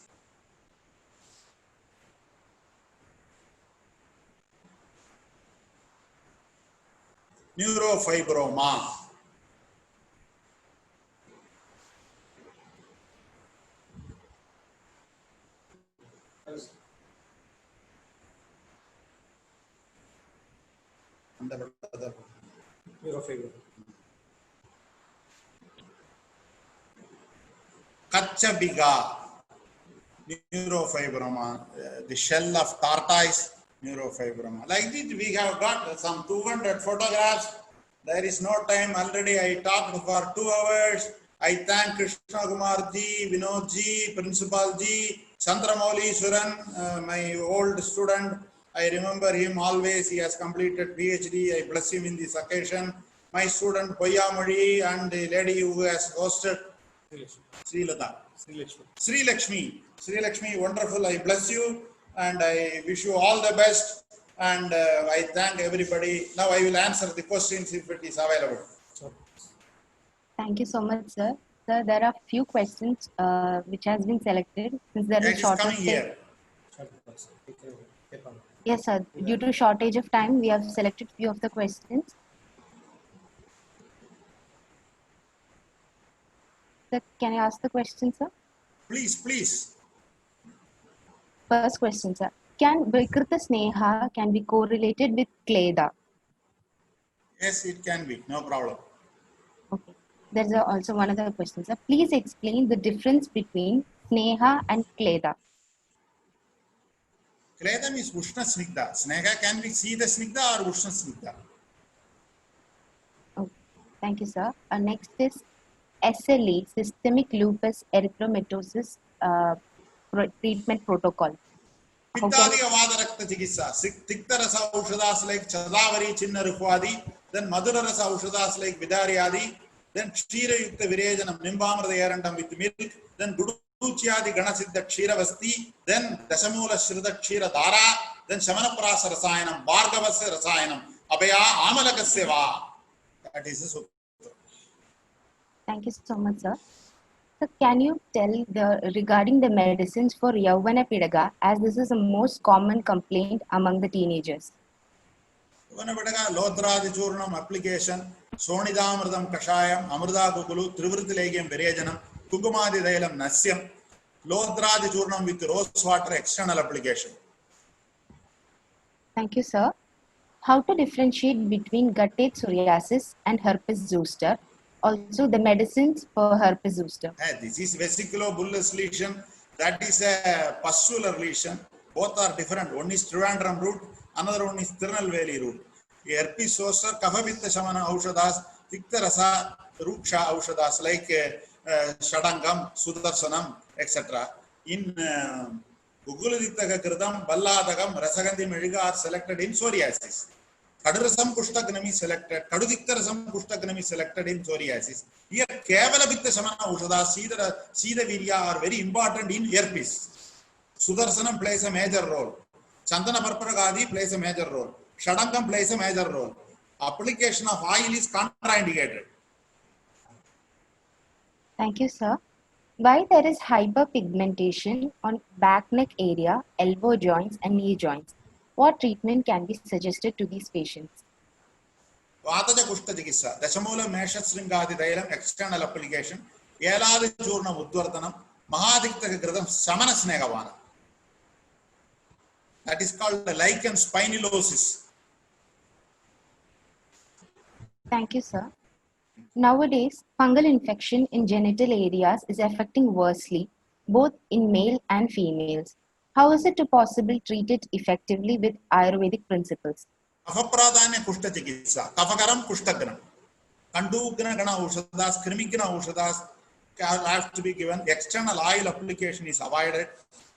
Neurofibroma.
Neurofibroma.
Kachabiga, neurofibroma, the shell of tortoise, neurofibroma. Like this, we have got some 200 photographs. There is no time. Already I talked for 2 hours. I thank Krishna Kumar ji, Vinod ji, Principal ji, Chandramouli Suran, my old student. I remember him always. He has completed PhD. I bless him in this occasion. My student Poyamari and the lady who has hosted Sri Lata. Sri Lakshmi, wonderful. I bless you and I wish you all the best. And I thank everybody. Now I will answer the questions if it is available.
Thank you so much, sir. Sir, there are few questions which has been selected since there
It
is
is
shortage.
coming here.
Yes, sir. Due to shortage of time, we have selected few of the questions. Sir, can I ask the question, sir?
Please.
First question, sir. Can Vikrita Sneha can be correlated with Kleda?
Yes, it can be. No problem.
Okay. There's also one other question, sir. Please explain the difference between Sneha and Kleda.
Kledam is Ushna Snigdha. Sneha can be Sida Snigdha or Ushna Snigdha.
Okay. Thank you, sir. Next is SLE, Systemic Lupus Erythematosus Treatment Protocol.
Pittadiga Vadarakta Chikissa. Tiktarasa Ushadas like Chadavari Chinna Rukwadi, then Madurarasa Ushadas like Vidariadi, then Kshira Yukta Virejanam Nimbamra the Yarandam with milk, then Guduchia the Ganasiddha Kshira Vasti, then Dasamula Shrida Kshira Dara, then Shamana Prasa Rasayanam, Bhargavasa Rasayanam, Abaya Amalakaseva. That is the sutra.
Thank you so much, sir. So can you tell regarding the medicines for Yavana Pidaga, as this is the most common complaint among the teenagers?
Yavana Pidaga, Lodradi Churnam application, Sonidamradam Kashayam, Amrda Gugulu, Trivrithilegam Virejanam, Kugumadi Dailam Nasyam, Lodradi Churnam with rose water external application.
Thank you, sir. How to differentiate between guttate psoriasis and herpes zoster? Also, the medicines for herpes zoster.
This is vesiculobullous lesion. That is a pustular lesion. Both are different. One is Trivandrum root, another one is Tirunelveli root. Herpes zoster, Kaphapitta Shamana Aushadas, Tikta Rasa, Ruksha Aushadas like Shadangam, Sudarsanam, etc. In Guguladittaka Kritam, Balladagam, Rasagandhi Mediga are selected in psoriasis. Kadarasam Kushtagnam is selected. Kadudiktarasam Kushtagnam is selected in psoriasis. Here, Kevala Vitta Samana Ushada, Sida Virya are very important in earpiece. Sudarsanam plays a major role. Chandana Parparagadi plays a major role. Shadankam plays a major role. Application of oil is contraindicated.
Thank you, sir. Why there is hyperpigmentation on back neck area, elbow joints and knee joints? What treatment can be suggested to these patients?
Vataja Kushta Chikissa, Dashamula Mesha Sringadi Dailam, external application, Yeladi Churna Uddvartanam, Mahadikta Gradam, Samanas Negavana. That is called the lichen spinulosis.
Thank you, sir. Nowadays, fungal infection in genital areas is affecting worstly, both in male and females. How is it possible to treat it effectively with Ayurvedic principles?
Kafapradanya Kushta Chikissa, Kafakaram Kushtagram. Kandugana Gana Ushadas, Krimikana Ushadas have to be given. External oil application is avoided.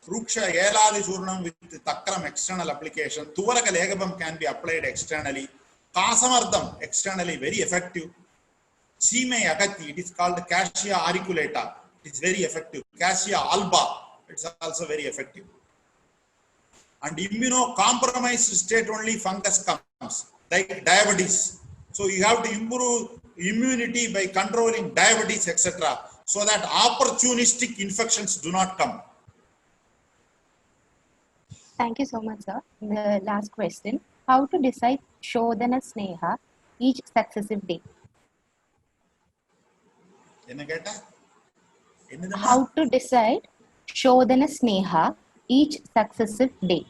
Ruksha Yeladi Churnam with the Takram external application. Tuvaraka Legabam can be applied externally. Kasamardam externally very effective. Sime Agati, it is called Cassia auriculata. It is very effective. Cassia alba, it's also very effective. And immunocompromised state only fungus comes, like diabetes. So you have to improve immunity by controlling diabetes, etc., so that opportunistic infections do not come.
Thank you so much, sir. The last question. How to decide Shodhana Sneha each successive day? How to decide Shodhana Sneha each successive day?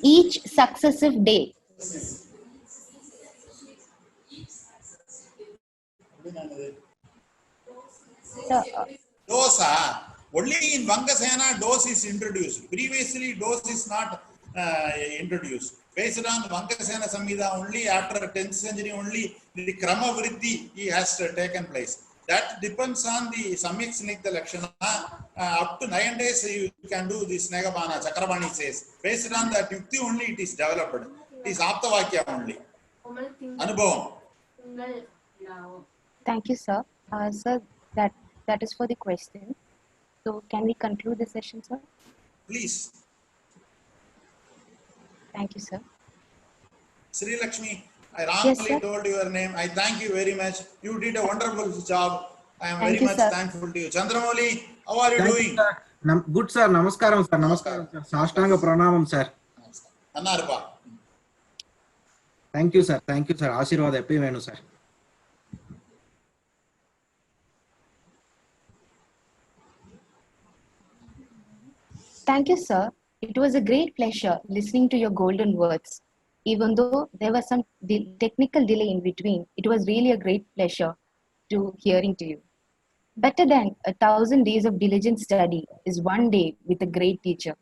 Each successive day. Sir,
Dose, only in Vangasena dose is introduced. Previously, dose is not introduced. Based on Vangasena Samhita, only after 10th century, only the Krama Vriddhi has taken place. That depends on the Samyak Snigdha Lakshana. Up to 9 days, you can do this Negabana, Chakrabani says. Based on that Yukti only, it is developed. It is Aptavakya only. Anubhavam.
thank you, sir. Sir, that is for the question. So, can we conclude the session, sir?
Please.
Thank you, sir.
Sri Lakshmi, I wrongly
Yes,
told your name. I thank you very much. You did a wonderful job. I am
Thank
very
you,
much
sir.
thankful to you. Chandramouli, how are you
Thank you,
doing?
sir. Good, sir. Namaskaram, sir. Namaskaram, sir. Sashtanga pranamam, sir.
Annarpa.
Thank you, sir. Thank you, sir. Ashirwad eppi venu, sir.
Thank you, sir. It was a great pleasure listening to your golden words. Even though there was some technical delay in between, it was really a great pleasure to hearing to you. Better than 1,000 days of diligent study is one day with a great teacher.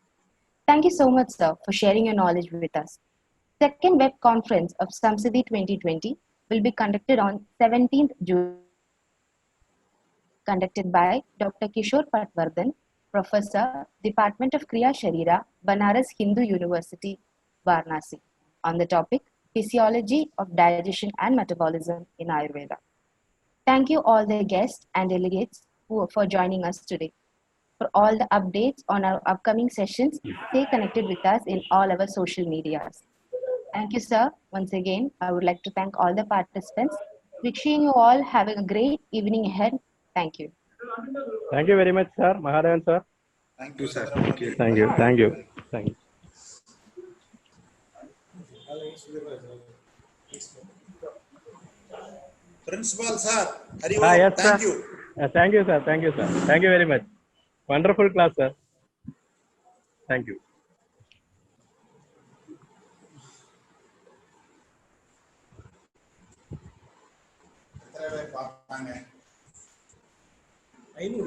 Thank you so much, sir, for sharing your knowledge with us. Second web conference of Samsiddhi 2020 will be conducted on 17th June, conducted by Dr. Kishore Patwardhan, Professor, Department of Kriya Sharira, Banaras Hindu University, Varanasi, on the topic Physiology of Digestion and Metabolism in Ayurveda. Thank you all the guests and delegates for joining us today. For all the updates on our upcoming sessions, stay connected with us in all our social medias. Thank you, sir. Once again, I would like to thank all the participants. Wishing you all having a great evening ahead. Thank you.
Thank you very much, sir. Mahadevan, sir.
Thank you,
sir.
Chandramouli.
Thank you. Thank you. Thank you.
Principal, sir. Hari
Yes,
thank
sir.
you.
Thank you, sir. Thank you, sir. Thank you very much. Wonderful class, sir. Thank you.
I know,